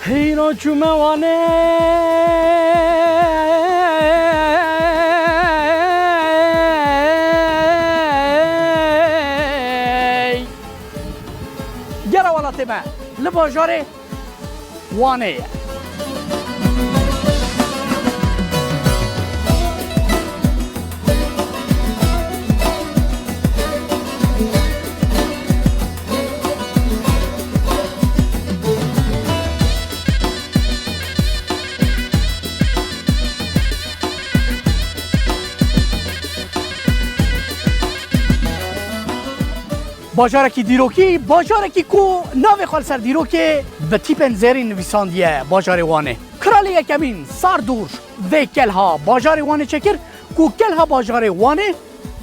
هیرا چوموانه گره ولات ما لباجار وانه باجاره کی دیروکی باجاره کی کو ناو خال سر دیروکی به تیپن زری نویساندیه باجاره وانه کرالی یکمین سار دور و کلها باجاره وانه چکر کو کلها باجاره وانه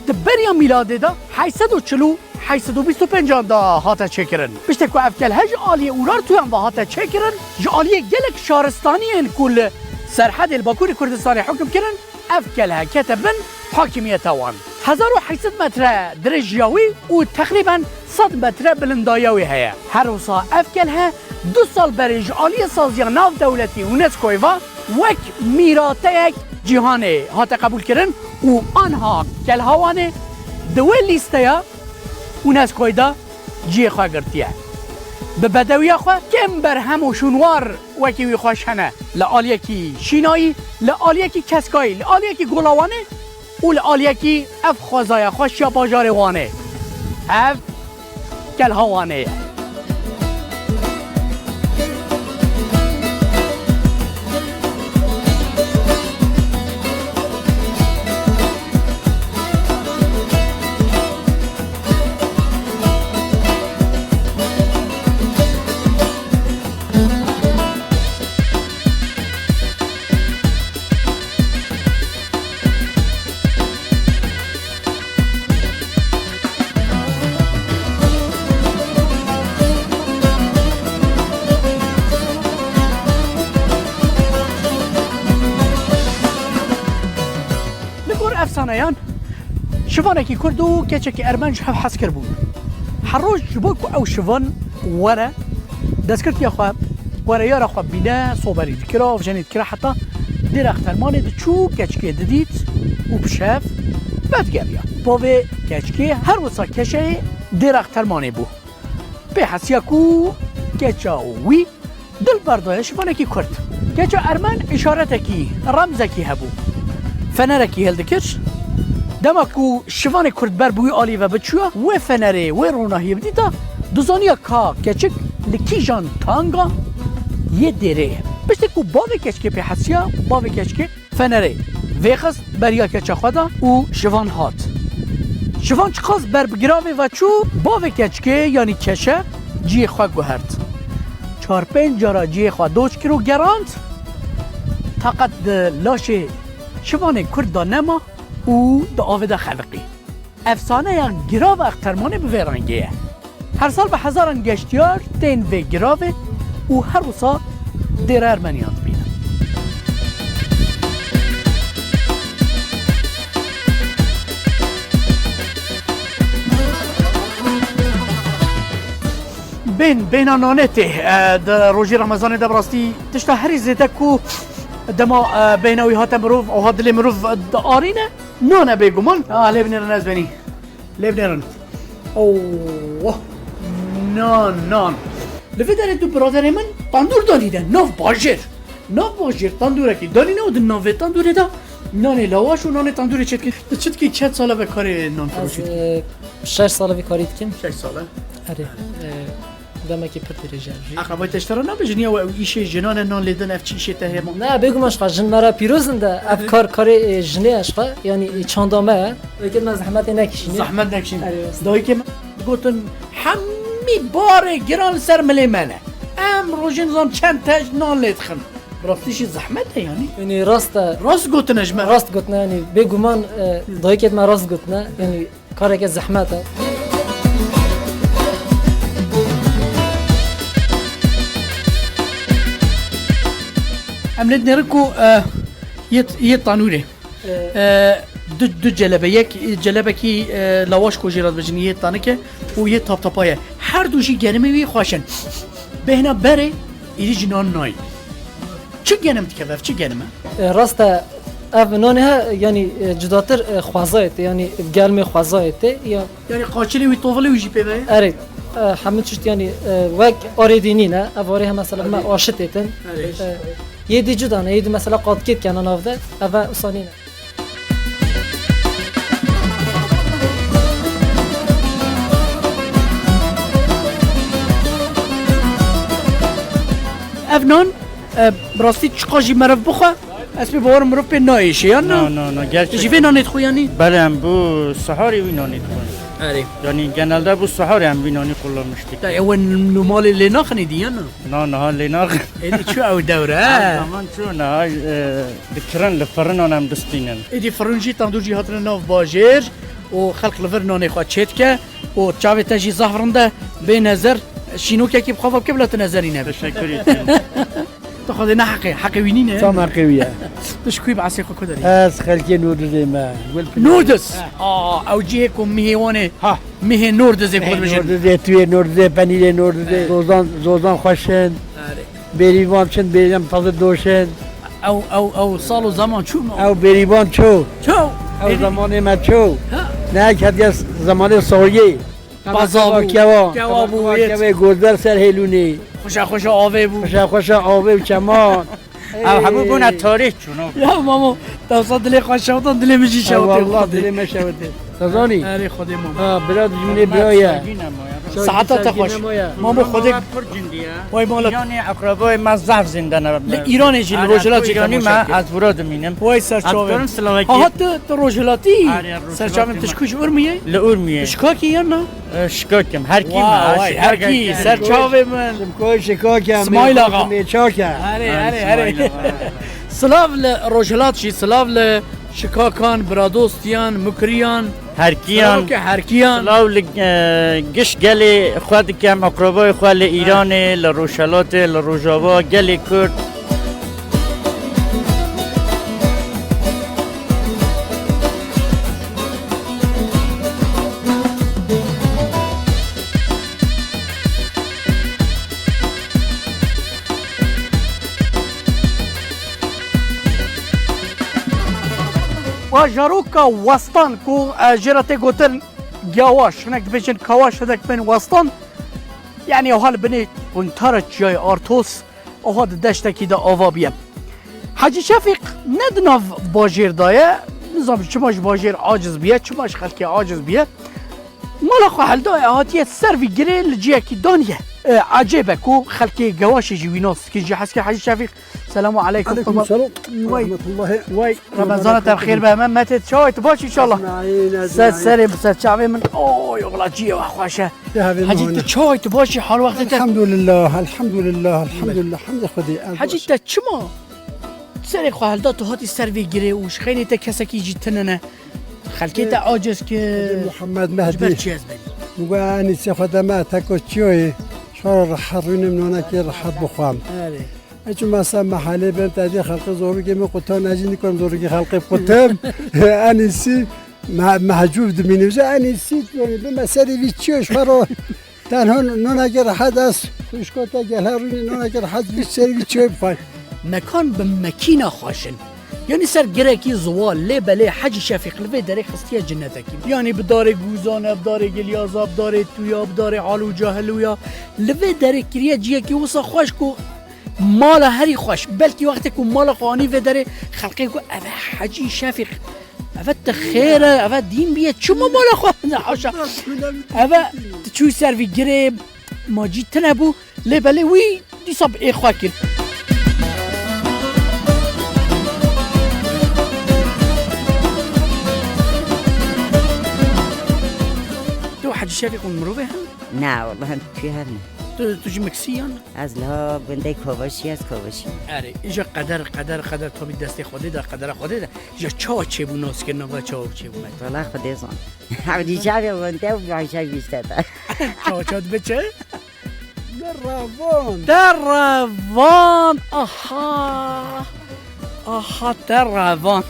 دبریا میلاده دا 840 825 دا هاتا چکرن بشته کو افکل هج آلی اورار توی هم هاتا چکرن جالی گلک شارستانی ان کل سرحد الباکور کردستانی حکم کرن افکلها کتبن حاکمیت وان 1800 متر درجیاوی و تقریبا 100 متر بلندایاوی هیا هر وصا افکلها 2 سال برج عالی سازی ناو دولتی یونسکو و وک میراث جهانی هات قبول کردن و آنها کلهوانه دو لیسته یونسکو دا جی خوا گرتیه به بدوی خوا کم بر هم و شونوار وکی وی خوشنه لعالیه کی شینایی لعالیه کی کسکایی لعالیه کی گلاوانه و لعالیه کی اف خوزای خوش یا باجار وانه اف کلهوانه افسانه‌یان شوانه کی کردو کچه کی ارمنج هم حس کرد بود هر روز جبوک او شوان ورا دسکرت یا خو ورا یارا خو بینا صوبری دکرا و جنید کرا حتی در اخترمان دچو کچکی ددید و بشاف بعد گریا باوی کچکی هر وسا کشه در اخترمان بو به حسیا کو کچا وی دل بردای شوانه کی کرد کچا ارمن اشارت کی رمز کی هبو فنرکی هلدکش دماکو شوان کرد بر بوی آلی و بچوه و فنره و روناهی بدیدا دوزانیا کا کچک لکی جان تانگا یه دره بشته کو باوی کچکی پی حسیا باوی کچکی فنره ویخست بریا کچا خدا و شوان هات شوان چخواست بر بگراوی و چو باوی کچکی یعنی کشه جی خواه گوهرد 4-5 جارا جی خواه دوچ کرو گراند طاقت لاشه شوان کرد دا نما و دا آوه خلقی افسانه یا گراو اخترمانه به ویرانگیه هر سال به هزاران گشتیار تین و گراوه و هر وصا دیر ارمنیان بینن بین آنانته در روژی رمضان در براستی تشتا هری زیده کو دما بينوي هات مروف او هاد اللي مروف آرينه نونه بيقومون لبنان نازبني لبنان اوه نان لفيدر تو برادر من تندور دانيده نوف باجر تندوره کی دانينه و نوف تندوره دا نان لواش و نان تندوره چت کی چت ساله به کار نان فروشی 6 ساله به کاری کردم 6 ساله اره دمکی پر درجه اقربای تشترا نبجنی و ایش جنان نان لیدن اف چیشه ته نه بگم اشقا جن مرا پیروزنده اف کار جنه اشقا یعنی چاندامه لیکن من زحمت نکشین دایی که گوتن همی بار گران سر ملی منه روژن زم چند تاج نان لیدخن راستیش زحمته یعنی راست گوتنش من راست گوتنه یعنی بگم من دایی که من راست گوتنه یعنی کاری که زحمته عملت نركو يطانوري دو جلبه یک جلبه کی لواش کوجیرات بجنیه طانکه و یه تاپ تاپایه هر دوشی گرمه وی خواشن بهنا بره ایری جنان نای چه گنم تکفف چه گنمه راست اف نانه ها یعنی جداتر خوازایت یعنی گرم خوازایت یا یعنی قاچلی وی طفلی وی جی پیوه اره همه چیز یعنی وق آریدینی نه اواره هم مثلا ما عاشق ایتن یه دی جدانه یه دی مثلا قاطکت کنن آفده اول اصانی نه افنان براستی چقاجی مرف بخوا اسمی باور مرف به نایشه یا نه نه گرچه جیوه نانیت خو یعنی بله هم بو سحاری وینانی تو آره یعنی گنالده بو سحاری هم وینانی کلا مشتی تا اول نمال لناخنی دی یا نه نه ها لیناغ ایدی چو او دوره زمان چون نه دکرن لفرنان هم دستینن ایدی فرنجی تندور جی هاتن ناف باجر و خلق لفر نانی خوا چت که و چاوه تجی زهرنده به نظر شینو که کی بخواب که بلات نظری نه تشکری تو خود نه حق وینی نه تمام قوية تشكوي بعسي خو كدري از خلقي نور زي ما نوردس او جيكم مهيونه ها مه نوردس خود نور بجن زي توي نور زي بنيل نور زي زوزان خوشن بريوان شن بريم تازه دوشن او صالو زمان شو او بريوان شو شو او زمان ما شو نه كدي زمان سوريي بازابو كوابو گلدر سر هلوني خوش آوه بو خوش آوه و چمان او همه بونه تاریخ چونو یا مامو توصل دلی خوش شوطان دلی مجی شوطه والله دل ما شوته تزاني اری خودی ماما براد جمله برايا ساعتها خوش مامو خودی وای مالا یعنی اقربای ما زهر زنده نرم ایران جی روجلات جی ایرانی ما از براد مینم وای سرچاوه از سلواکی ها تو روجلاتی روجلاتی سرچاوه تشکوش ارمیه لورمیه شکاکی یا نه شکاکم هر کی ما وای هر کی سرچاوه من کوی شکاکم اسماعیل آقا. میچاکم اره سلاف لروجلات شي سلاف لشكاكان برادوستيان مكريان هر کیان که هرکیان سلاو گش گلی خود کم اقربای خود ایران لروشلات لروجاوا گلی کرد و جاروكا وسطان كو جراتي قوتن جواش هناك بيجن كواش هذاك بين وسطان يعني وهال بني وانترت جاي ارتوس وهذا دشتكي دا اوابيه حاجي شفيق ندناف باجير دايه نظام چماش باجير عاجز بيه چماش خلقي عاجز بيه مالا خو حل دايه هاتيه سيرفي جريل جيكي دانيه عجيبه كو خلقي جواش يجي وينوس كي جي حسكي حاجي شفيق السلام عليكم عليكم السلام ورحمة الله وای رمضان بخیر به من متت شاید باش ان شاء الله سر شعبي من اوه والله جي خوشه حاجی تو چای تو باشی حال وقت الحمد لله الحمد لله الحمد لله حمد خدي حاجی تو چما سر خو حال تو هاتی سروی گیره وش خیلی تا کسی کی جتننه خلکی تا عاجز که محمد مهدي چیز بنی واني خدمات تاكو تشوي شهر حرين من هناك راح بخوام آره اجو مثلا محله بهم تادي خلق زورگی می قطان اجی نکنم زورگی خلق قطم انیسی محجوب دمینوزه انیسی به مسئله ویچیوش فرا تنها نون اگر حد است خوشکاتا گلهرونی نون اگر حد ویچی ویچی بخواه مکان به مکینا خوشن یعنی سر گرکی زوال لی بله حج شفیق لوی داره خستیه جنتکی یعنی بداره گوزانه بداره گلیازا بداره تویا بداره حالو جاهلویا لوی داره کریه جیه که وصا خوش کو مال هری خوش بلکه وقتی که مال قانی و داره خلقی کو اوه حجی شفیق اوه تخیره اوه دین بیه چما مال خواه نحاشا اوه چوی سروی گره ماجی تنبو لی بله وی دیساب ای خواه کرد تو حجی شفیق مروبه هم؟ نه والله هم توی هم تو جی مکسیان؟ از لها بنده کاوشی از کاوشی آره اینجا قدر تو بی دست خوده ده قدر خوده ده اینجا چا چه بو ناس که نوا چا چه بو مد والله خدا زان عودی جابی بنده و بعشا بیشتر چا بچه روان در روان آها در روان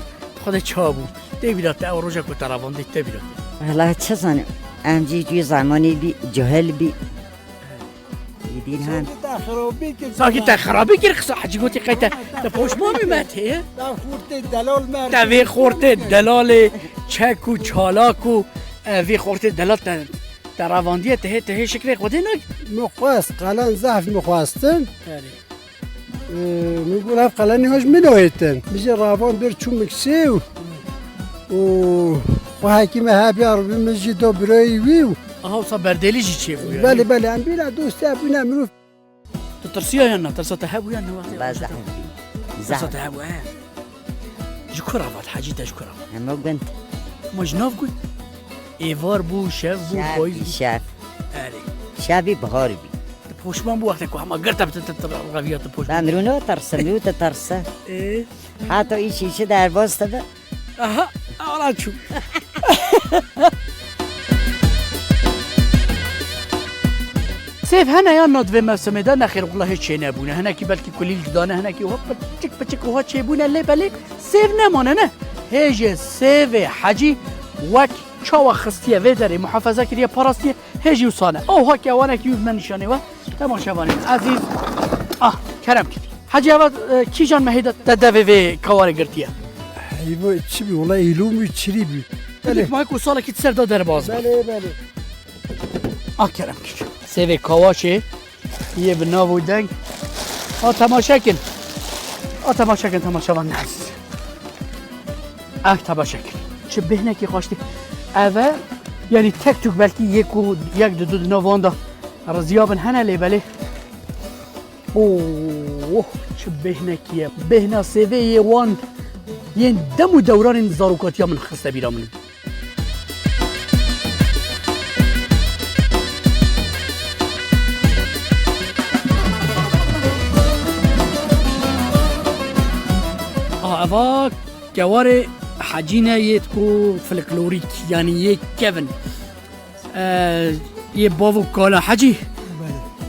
خود چا بو دی بیدات او روزا کو در روان دی تی بیدات والله چه زنم امجی توی زمانی بی جهل بی دین هن خرابی که ساکی تا خرابی کر خصا حجی گوتی قیتا تا پوشمان میمته خورده دلال مرد تا وی خورته دلال چک و چالاک و وی خورته دلال تا رواندیه ته شکل خوده نگ مخواست قلن زحف مخواستن میگون هف قلنی هاش منویتن میشه روان بر چون مکسیو و حکیم هبی عربی میشه دو برای ویو آها وصا بردلی جی چه بویا بله بله ام بینا دوستی ابونا منو تو ترسیا یا نه ترسا تهبو یا نه بازه ترسا زحف تهبو جکر آباد حجی تا جکر آباد همه گنت مجناف گود ایوار بو شف بو پاییز بو شب آره شبی بهار بی پوشمان بو وقتی که همه گرتا بتت رویات پوشمان بندرونو ترسه میو ترسه حتی ایچه در باز تده آها آلا چو سيف هنا يا نض في موسم ده نخير والله هيك شيء نبونه هنا كي بلكي كليل دانه هنا كي هوب بتشك وهات شيء بونه اللي بالك سيف نمونه نه هيج سيف حجي وك چاوا خستيه ودري محافظه كريه باراستيه هيجي وصانه او هكا وانا كي من نشانه و تمام شباني عزيز كرم كي حجي هذا كي جان مهيده تدوي في كواري قرتيه ایو چی بی والله ایلومی چری بی بله ما کو سالا کی سر دادر باز بله بله کرم کی سیو کاواشه یه بناو دنگ تماشا کن تماشا وان ناس تماشا کن چه بهنه کی خواستی اوه یعنی تک توک بلکی یک دو نواندا رزیابن هنه لی بله اوه چه بهنه کیه بهنه سیو یه وان ين دم دوران زاروكاتيا من خسته بيرا من افا كواري حجينا يتكو فلكلوريك يعني يه كيفن يه بابو كالا حجي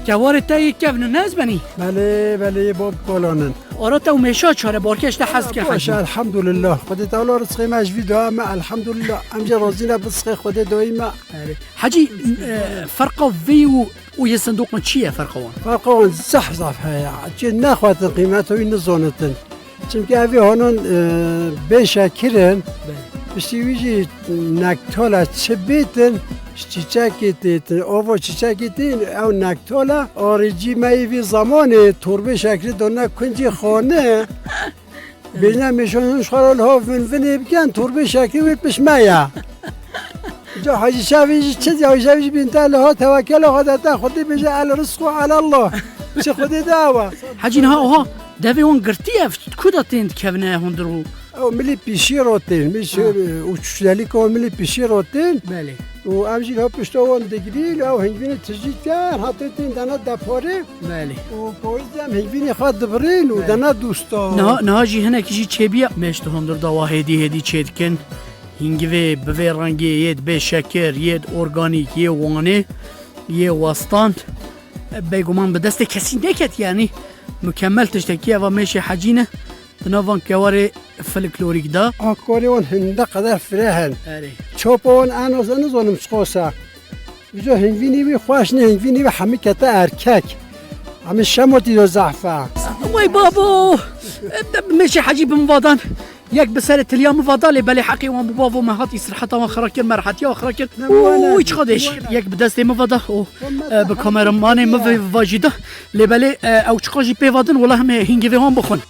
كواري تا يه كيفن الناس بني بله بله باب کلانن آراتا و میشا چاره بارکش ده حذف که باشه الحمدلله خود تعالی رزق ما اجوی دعا ما الحمدلله امجا راضی نبسخ خود دعای ما حجی فرقه وی و یه صندوق من چیه فرقه وان؟ فرقه وان زحزح هيا چه نخوات قیمت و نزانتن چون که اوی هانون بشکرن بشتی ویجی نکتالا چه بیتن چیچکی تیتن آوا چیچکی تین او نکتالا آرجی مایوی زمانه تربه شکری دانه کنجی خانه بینه میشونش خرال ها ونونه بگن تربه شکری وید بش مایا جا حاجی شویجی چه حاجی شویجی بینته لها توکل خودتا خودی بجه علی رزق و علی الله چه خودی دعوه حاجی ها دوی اون گرتیه کدا تند کونه هندرو او ملی پیشی روتین میشه اوچشلی که ملی پیشی روتین بله و امجیل ها پشتوان دگریل او هنگوین تجدید کرد حتی تین دانه دپاره بله و پاییزی هم هنگوین خواد دبرین و دانه دوستا نه هاجی هنه کجی چه بیا مشت هم در دوا هدی چید کن هنگوی به رنگی ید به شکر ید ارگانیک یه وانه یه وستاند بگمان به دست کسی نکت یعنی مکمل تشتکی و میشه حجینه تنوان کواره فلکلوریک دا آکاری اون هنده قدر فرهن اره چوپ اون اناز نزانم سخوصه بجا هنگوینی بی خوش نه هنگوینی بی همه کتا ارکک همه شماتی دو زعفه وای بابا میشه حجی بموادان یک بسر تلیا مفاداله بلی حقی وان بابا ما هات استراحت وان خراکر مرحتی و خراکر اوه چه خودش یک بدست مفادا او به کامرامان مواجده لبلی او چه خواجی پیوادن والله همه هنگوی هم بخون